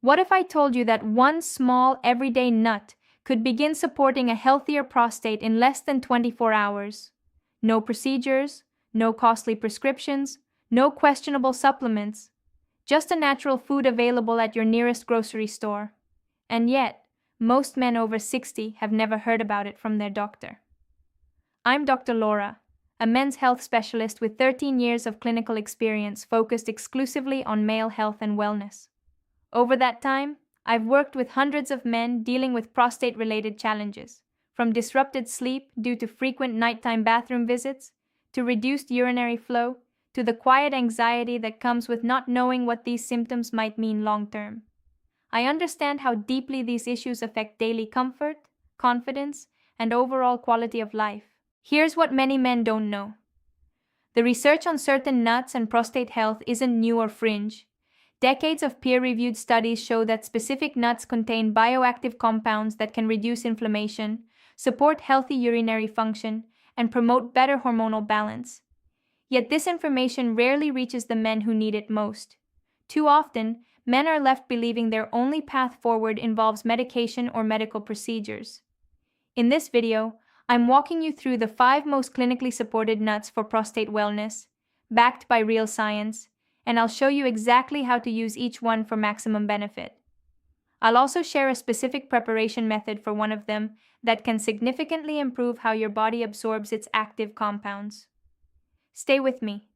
What if I told you that one small, everyday nut could begin supporting a healthier prostate in less than 24 hours? No procedures, no costly prescriptions, no questionable supplements, just a natural food available at your nearest grocery store. And yet, most men over 60 have never heard about it from their doctor. I'm Dr. Laura, a men's health specialist with 13 years of clinical experience focused exclusively on male health and wellness. Over that time, I've worked with hundreds of men dealing with prostate-related challenges, from disrupted sleep due to frequent nighttime bathroom visits, to reduced urinary flow, to the quiet anxiety that comes with not knowing what these symptoms might mean long-term. I understand how deeply these issues affect daily comfort, confidence, and overall quality of life. Here's what many men don't know. The research on certain nuts and prostate health isn't new or fringe. Decades of peer-reviewed studies show that specific nuts contain bioactive compounds that can reduce inflammation, support healthy urinary function, and promote better hormonal balance. Yet this information rarely reaches the men who need it most. Too often, men are left believing their only path forward involves medication or medical procedures. In this video, I'm walking you through the 5 most clinically supported nuts for prostate wellness, backed by real science, and I'll show you exactly how to use each one for maximum benefit. I'll also share a specific preparation method for one of them that can significantly improve how your body absorbs its active compounds. Stay with me,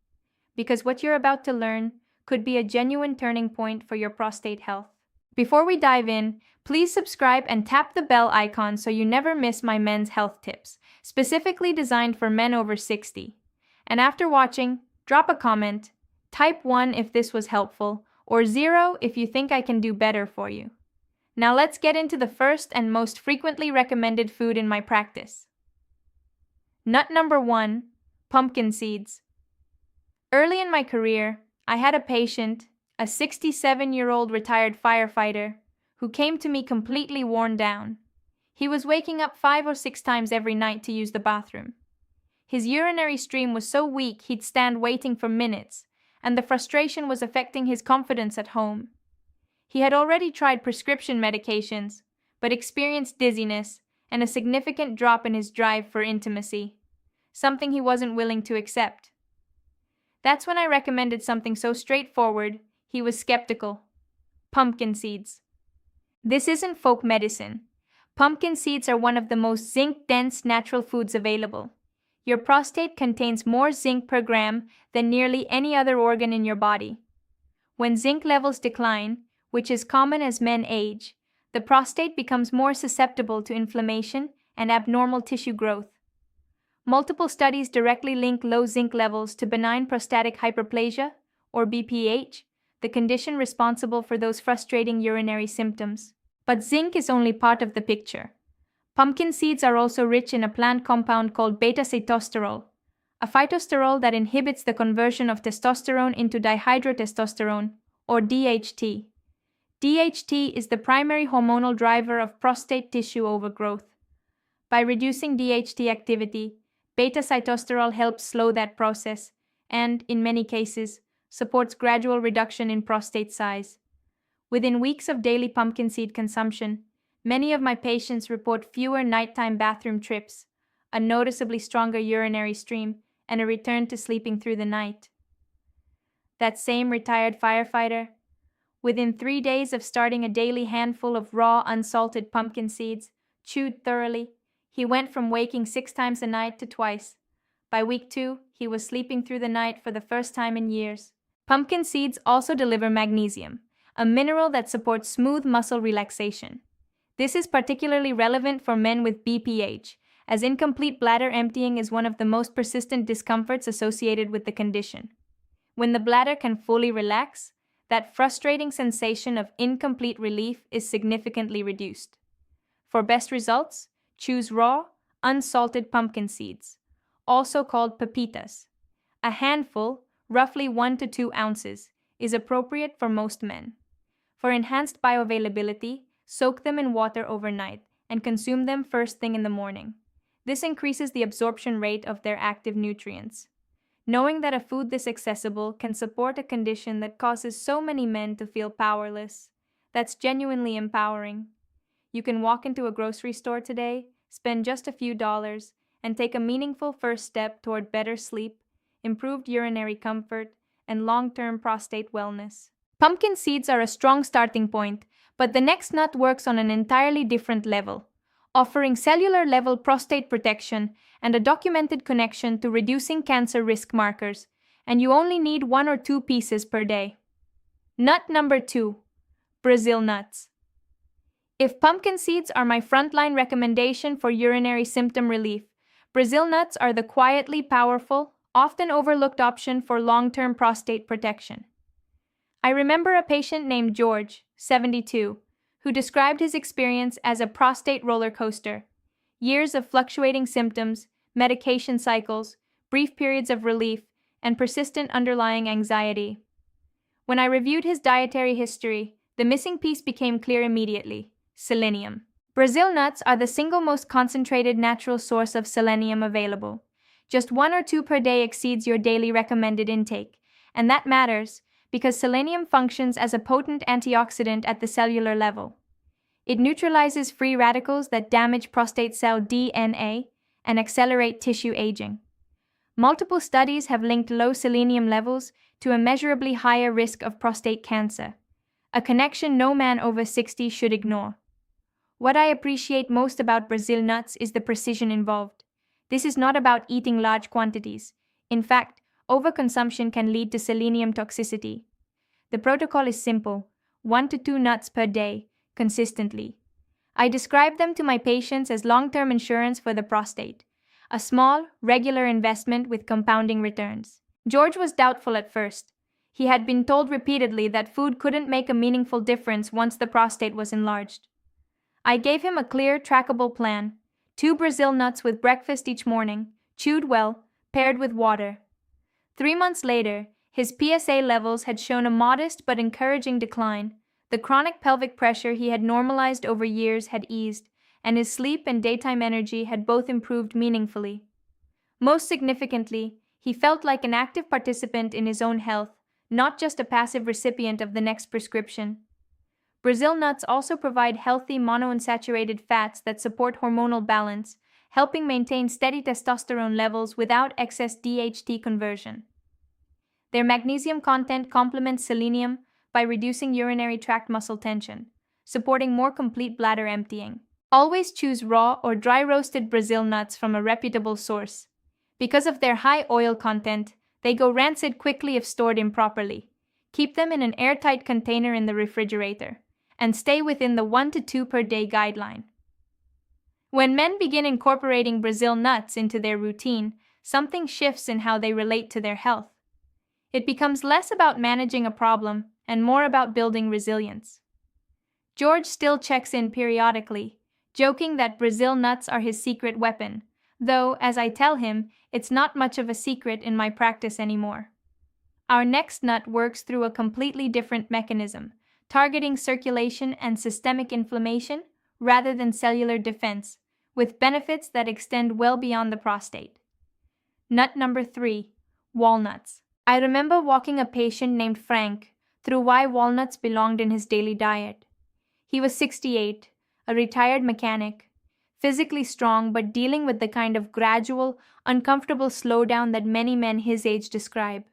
because what you're about to learn could be a genuine turning point for your prostate health. Before we dive in, please subscribe and tap the bell icon so you never miss my men's health tips, specifically designed for men over 60. And after watching, drop a comment, type 1 if this was helpful, or 0 if you think I can do better for you. Now let's get into the first and most frequently recommended food in my practice. Nut number 1, pumpkin seeds. Early in my career, I had a patient, a 67-year-old retired firefighter, who came to me completely worn down. He was waking up 5 or 6 times every night to use the bathroom. His urinary stream was so weak he'd stand waiting for minutes, and the frustration was affecting his confidence at home. He had already tried prescription medications, but experienced dizziness and a significant drop in his drive for intimacy, something he wasn't willing to accept. That's when I recommended something so straightforward, he was skeptical. Pumpkin seeds. This isn't folk medicine. Pumpkin seeds are one of the most zinc-dense natural foods available. Your prostate contains more zinc per gram than nearly any other organ in your body. When zinc levels decline, which is common as men age, the prostate becomes more susceptible to inflammation and abnormal tissue growth. Multiple studies directly link low zinc levels to benign prostatic hyperplasia, or BPH, the condition responsible for those frustrating urinary symptoms. But zinc is only part of the picture. Pumpkin seeds are also rich in a plant compound called beta-sitosterol, a phytosterol that inhibits the conversion of testosterone into dihydrotestosterone, or DHT. DHT is the primary hormonal driver of prostate tissue overgrowth. By reducing DHT activity, beta-sitosterol helps slow that process and, in many cases, supports gradual reduction in prostate size. Within weeks of daily pumpkin seed consumption, many of my patients report fewer nighttime bathroom trips, a noticeably stronger urinary stream, and a return to sleeping through the night. That same retired firefighter, within 3 days of starting a daily handful of raw, unsalted pumpkin seeds, chewed thoroughly, he went from waking 6 times a night to twice. By week 2, he was sleeping through the night for the first time in years. Pumpkin seeds also deliver magnesium, a mineral that supports smooth muscle relaxation. This is particularly relevant for men with BPH, as incomplete bladder emptying is one of the most persistent discomforts associated with the condition. When the bladder can fully relax, that frustrating sensation of incomplete relief is significantly reduced. For best results, choose raw, unsalted pumpkin seeds, also called pepitas. A handful, roughly 1 to 2 ounces, is appropriate for most men. For enhanced bioavailability, soak them in water overnight and consume them first thing in the morning. This increases the absorption rate of their active nutrients. Knowing that a food this accessible can support a condition that causes so many men to feel powerless, That's genuinely empowering. You can walk into a grocery store today, spend just a few dollars, and take a meaningful first step toward better sleep, improved urinary comfort, and long-term prostate wellness. Pumpkin seeds are a strong starting point, but the next nut works on an entirely different level, offering cellular-level prostate protection and a documented connection to reducing cancer risk markers, and you only need 1 or 2 pieces per day. Nut number 2. Brazil nuts. If pumpkin seeds are my frontline recommendation for urinary symptom relief, Brazil nuts are the quietly powerful, often overlooked option for long-term prostate protection. I remember a patient named George, 72, who described his experience as a prostate roller coaster. Years of fluctuating symptoms, medication cycles, brief periods of relief, and persistent underlying anxiety. When I reviewed his dietary history, the missing piece became clear immediately: selenium. Brazil nuts are the single most concentrated natural source of selenium available. Just 1 or 2 per day exceeds your daily recommended intake, and that matters because selenium functions as a potent antioxidant at the cellular level. It neutralizes free radicals that damage prostate cell DNA and accelerate tissue aging. Multiple studies have linked low selenium levels to a measurably higher risk of prostate cancer, a connection no man over 60 should ignore. What I appreciate most about Brazil nuts is the precision involved. This is not about eating large quantities. In fact, overconsumption can lead to selenium toxicity. The protocol is simple: 1 to 2 nuts per day, consistently. I describe them to my patients as long-term insurance for the prostate, a small, regular investment with compounding returns. George was doubtful at first. He had been told repeatedly that food couldn't make a meaningful difference once the prostate was enlarged. I gave him a clear, trackable plan: 2 Brazil nuts with breakfast each morning, chewed well, paired with water. 3 months later, his PSA levels had shown a modest but encouraging decline. The chronic pelvic pressure he had normalized over years had eased, and his sleep and daytime energy had both improved meaningfully. Most significantly, he felt like an active participant in his own health, not just a passive recipient of the next prescription. Brazil nuts also provide healthy monounsaturated fats that support hormonal balance, helping maintain steady testosterone levels without excess DHT conversion. Their magnesium content complements selenium by reducing urinary tract muscle tension, supporting more complete bladder emptying. Always choose raw or dry roasted Brazil nuts from a reputable source. Because of their high oil content, they go rancid quickly if stored improperly. Keep them in an airtight container in the refrigerator, and stay within the 1 to 2 per day guideline. When men begin incorporating Brazil nuts into their routine, something shifts in how they relate to their health. It becomes less about managing a problem and more about building resilience. George still checks in periodically, joking that Brazil nuts are his secret weapon, though, as I tell him, it's not much of a secret in my practice anymore. Our next nut works through a completely different mechanism, targeting circulation and systemic inflammation rather than cellular defense, with benefits that extend well beyond the prostate. Nut number 3, walnuts. I remember walking a patient named Frank through why walnuts belonged in his daily diet. He was 68, a retired mechanic, physically strong but dealing with the kind of gradual, uncomfortable slowdown that many men his age describe.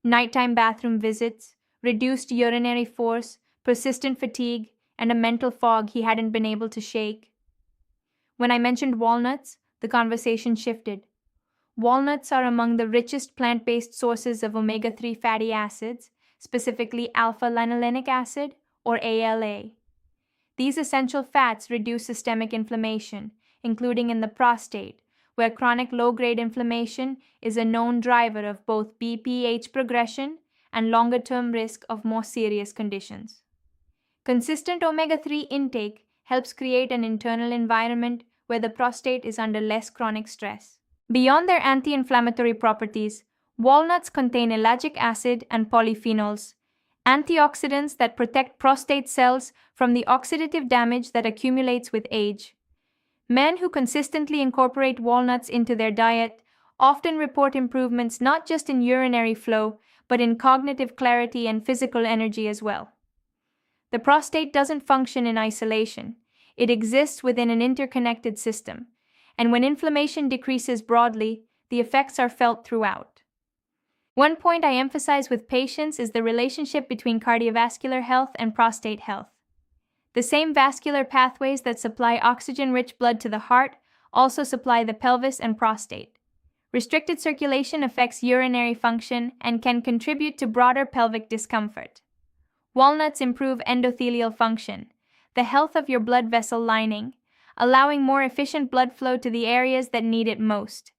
Nighttime bathroom visits, reduced urinary force, persistent fatigue, and a mental fog he hadn't been able to shake. When I mentioned walnuts, the conversation shifted. Walnuts are among the richest plant-based sources of omega-3 fatty acids, specifically alpha-linolenic acid, or ALA. These essential fats reduce systemic inflammation, including in the prostate, where chronic low-grade inflammation is a known driver of both BPH progression and longer-term risk of more serious conditions. Consistent omega-3 intake helps create an internal environment where the prostate is under less chronic stress. Beyond their anti-inflammatory properties, walnuts contain ellagic acid and polyphenols, antioxidants that protect prostate cells from the oxidative damage that accumulates with age. Men who consistently incorporate walnuts into their diet often report improvements not just in urinary flow, but in cognitive clarity and physical energy as well. The prostate doesn't function in isolation. It exists within an interconnected system, and when inflammation decreases broadly, the effects are felt throughout. One point I emphasize with patients is the relationship between cardiovascular health and prostate health. The same vascular pathways that supply oxygen-rich blood to the heart also supply the pelvis and prostate. Restricted circulation affects urinary function and can contribute to broader pelvic discomfort. Walnuts improve endothelial function, the health of your blood vessel lining, allowing more efficient blood flow to the areas that need it most.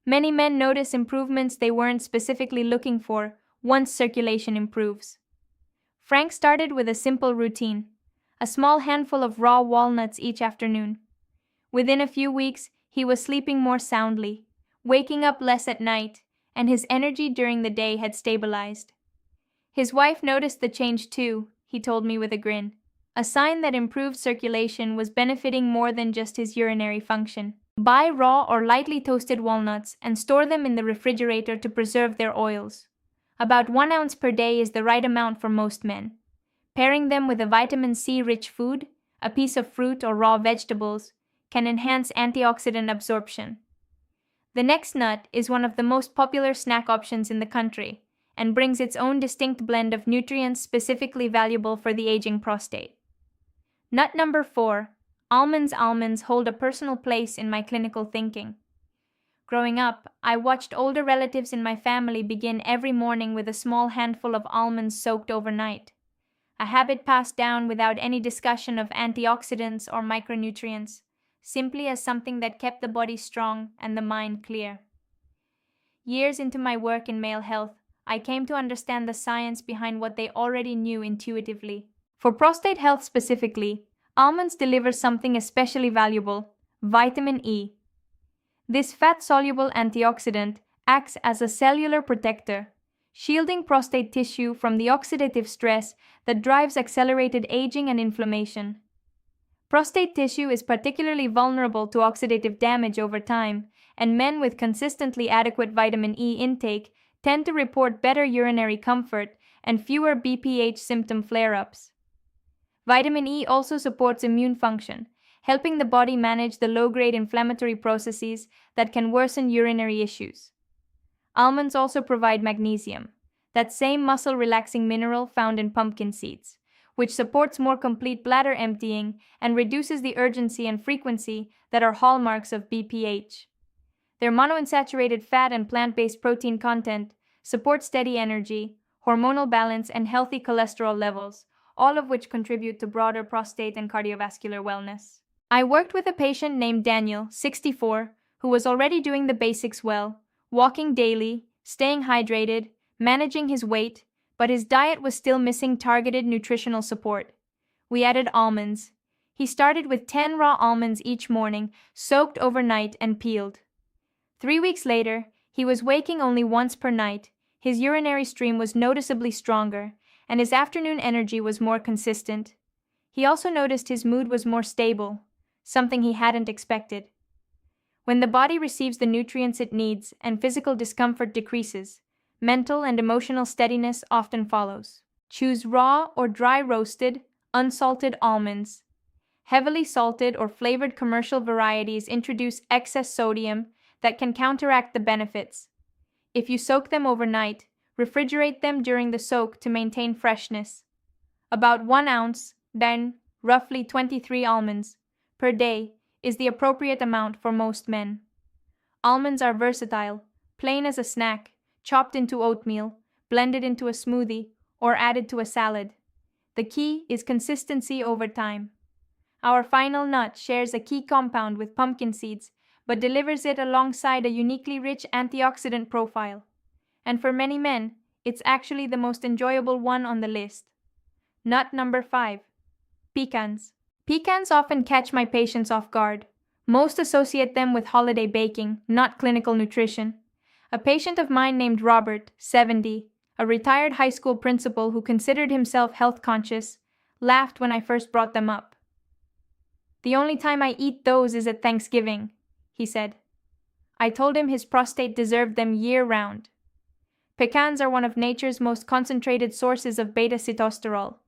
Many men notice improvements they weren't specifically looking for once circulation improves. Frank started with a simple routine, a small handful of raw walnuts each afternoon. Within a few weeks, he was sleeping more soundly, waking up less at night, and his energy during the day had stabilized. His wife noticed the change too, he told me with a grin, a sign that improved circulation was benefiting more than just his urinary function. Buy raw or lightly toasted walnuts and store them in the refrigerator to preserve their oils. About 1 ounce per day is the right amount for most men. Pairing them with a vitamin C-rich food, a piece of fruit or raw vegetables, can enhance antioxidant absorption. The next nut is one of the most popular snack options in the country and brings its own distinct blend of nutrients specifically valuable for the aging prostate. Nut number 4. Almonds. Almonds hold a personal place in my clinical thinking. Growing up, I watched older relatives in my family begin every morning with a small handful of almonds soaked overnight, a habit passed down without any discussion of antioxidants or micronutrients, simply as something that kept the body strong and the mind clear. Years into my work in male health, I came to understand the science behind what they already knew intuitively. For prostate health specifically, almonds deliver something especially valuable, vitamin E. This fat-soluble antioxidant acts as a cellular protector, shielding prostate tissue from the oxidative stress that drives accelerated aging and inflammation. Prostate tissue is particularly vulnerable to oxidative damage over time, and men with consistently adequate vitamin E intake tend to report better urinary comfort and fewer BPH symptom flare-ups. Vitamin E also supports immune function, helping the body manage the low-grade inflammatory processes that can worsen urinary issues. Almonds also provide magnesium, that same muscle-relaxing mineral found in pumpkin seeds, which supports more complete bladder emptying and reduces the urgency and frequency that are hallmarks of BPH. Their monounsaturated fat and plant-based protein content support steady energy, hormonal balance, and healthy cholesterol levels, all of which contribute to broader prostate and cardiovascular wellness. I worked with a patient named Daniel, 64, who was already doing the basics well, walking daily, staying hydrated, managing his weight, but his diet was still missing targeted nutritional support. We added almonds. He started with 10 raw almonds each morning, soaked overnight and peeled. 3 weeks later, he was waking only once per night, his urinary stream was noticeably stronger, and his afternoon energy was more consistent. He also noticed his mood was more stable, something he hadn't expected. When the body receives the nutrients it needs and physical discomfort decreases, mental and emotional steadiness often follows. Choose raw or dry roasted, unsalted almonds. Heavily salted or flavored commercial varieties introduce excess sodium that can counteract the benefits. If you soak them overnight, refrigerate them during the soak to maintain freshness. About 1 ounce, then roughly 23 almonds, per day is the appropriate amount for most men. Almonds are versatile, plain as a snack, chopped into oatmeal, blended into a smoothie, or added to a salad. The key is consistency over time. Our final nut shares a key compound with pumpkin seeds, but delivers it alongside a uniquely rich antioxidant profile. And for many men, it's actually the most enjoyable one on the list. Nut number 5. Pecans. Pecans often catch my patients off guard. Most associate them with holiday baking, not clinical nutrition. A patient of mine named Robert, 70, a retired high school principal who considered himself health conscious, laughed when I first brought them up. "The only time I eat those is at Thanksgiving," he said. I told him his prostate deserved them year-round. Pecans are one of nature's most concentrated sources of beta-sitosterol,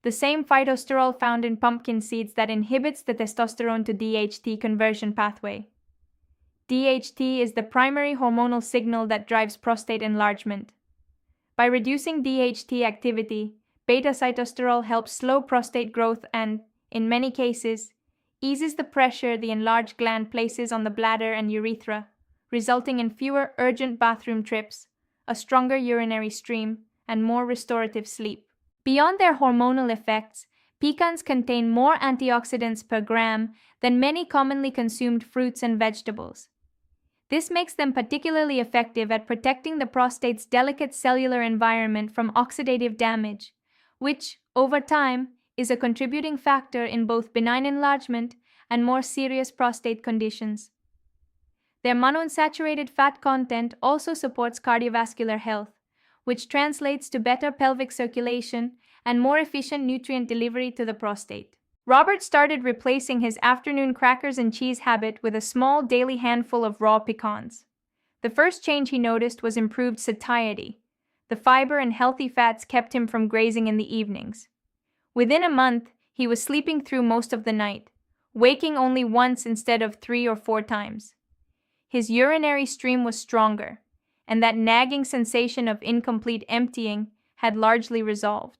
the same phytosterol found in pumpkin seeds that inhibits the testosterone to DHT conversion pathway. DHT is the primary hormonal signal that drives prostate enlargement. By reducing DHT activity, beta-sitosterol helps slow prostate growth and, in many cases, eases the pressure the enlarged gland places on the bladder and urethra, resulting in fewer urgent bathroom trips, a stronger urinary stream, and more restorative sleep. Beyond their hormonal effects, pecans contain more antioxidants per gram than many commonly consumed fruits and vegetables. This makes them particularly effective at protecting the prostate's delicate cellular environment from oxidative damage, which, over time, is a contributing factor in both benign enlargement and more serious prostate conditions. Their monounsaturated fat content also supports cardiovascular health, which translates to better pelvic circulation and more efficient nutrient delivery to the prostate. Robert started replacing his afternoon crackers and cheese habit with a small daily handful of raw pecans. The first change he noticed was improved satiety. The fiber and healthy fats kept him from grazing in the evenings. Within a month, he was sleeping through most of the night, waking only once instead of 3 or 4 times. His urinary stream was stronger, and that nagging sensation of incomplete emptying had largely resolved.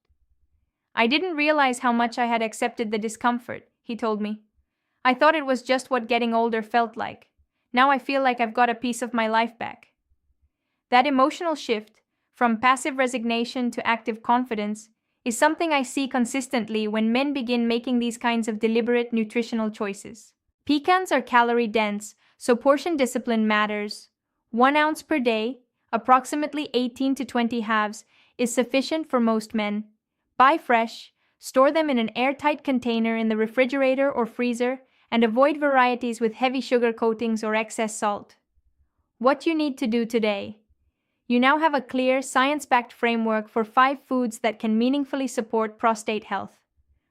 "I didn't realize how much I had accepted the discomfort," he told me. "I thought it was just what getting older felt like. Now I feel like I've got a piece of my life back." That emotional shift, from passive resignation to active confidence, is something I see consistently when men begin making these kinds of deliberate nutritional choices. Pecans are calorie-dense, so portion discipline matters. 1 ounce per day, approximately 18 to 20 halves, is sufficient for most men. Buy fresh, store them in an airtight container in the refrigerator or freezer, and avoid varieties with heavy sugar coatings or excess salt. What you need to do today. You now have a clear, science-backed framework for 5 foods that can meaningfully support prostate health.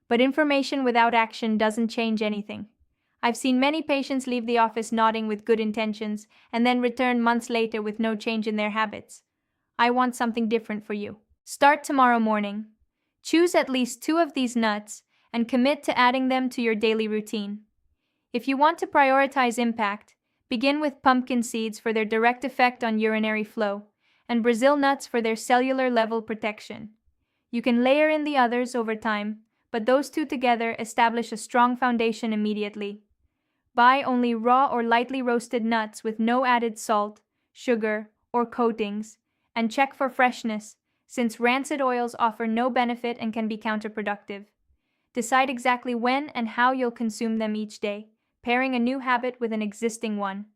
But information without action doesn't change anything. I've seen many patients leave the office nodding with good intentions and then return months later with no change in their habits. I want something different for you. Start tomorrow morning. Choose at least 2 of these nuts and commit to adding them to your daily routine. If you want to prioritize impact, begin with pumpkin seeds for their direct effect on urinary flow, and Brazil nuts for their cellular level protection. You can layer in the others over time, but those 2 together establish a strong foundation immediately. Buy only raw or lightly roasted nuts with no added salt, sugar, or coatings, and check for freshness, since rancid oils offer no benefit and can be counterproductive. Decide exactly when and how you'll consume them each day, pairing a new habit with an existing one.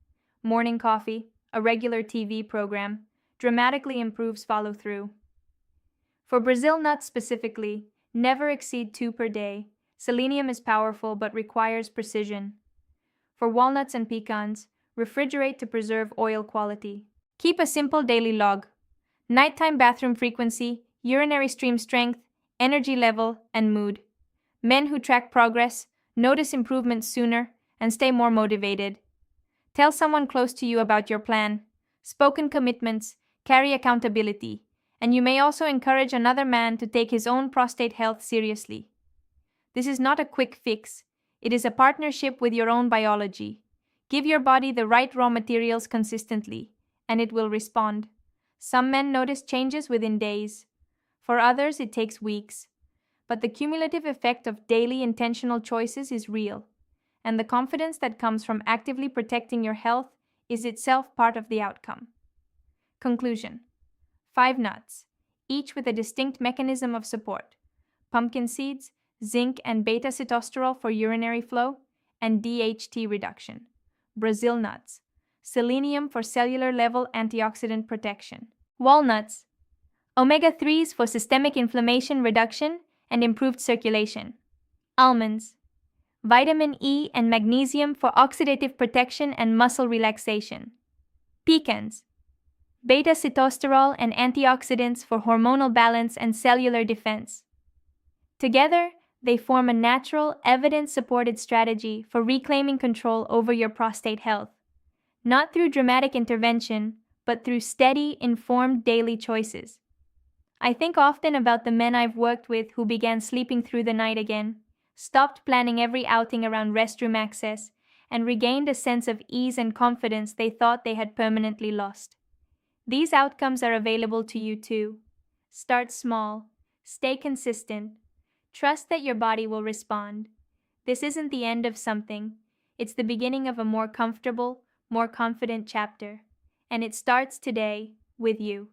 Morning coffee, a regular TV program, dramatically improves follow-through. For Brazil nuts specifically, never exceed 2 per day. Selenium is powerful but requires precision. For walnuts and pecans, refrigerate to preserve oil quality. Keep a simple daily log. Nighttime bathroom frequency, urinary stream strength, energy level, and mood. Men who track progress notice improvements sooner and stay more motivated. Tell someone close to you about your plan. Spoken commitments carry accountability, and you may also encourage another man to take his own prostate health seriously. This is not a quick fix. It is a partnership with your own biology. Give your body the right raw materials consistently, and it will respond. Some men notice changes within days. For others, it takes weeks. But the cumulative effect of daily intentional choices is real, and the confidence that comes from actively protecting your health is itself part of the outcome. Conclusion: 5 nuts, each with a distinct mechanism of support. Pumpkin seeds, zinc and beta-sitosterol for urinary flow, and DHT reduction. Brazil nuts, selenium for cellular level antioxidant protection. Walnuts, omega-3s for systemic inflammation reduction and improved circulation. Almonds, vitamin E and magnesium for oxidative protection and muscle relaxation. Pecans, beta-sitosterol and antioxidants for hormonal balance and cellular defense. Together, they form a natural, evidence-supported strategy for reclaiming control over your prostate health, not through dramatic intervention, but through steady, informed daily choices. I think often about the men I've worked with who began sleeping through the night again, stopped planning every outing around restroom access, and regained a sense of ease and confidence they thought they had permanently lost. These outcomes are available to you too. Start small, stay consistent, trust that your body will respond. This isn't the end of something, it's the beginning of a more comfortable, more confident chapter. And it starts today with you.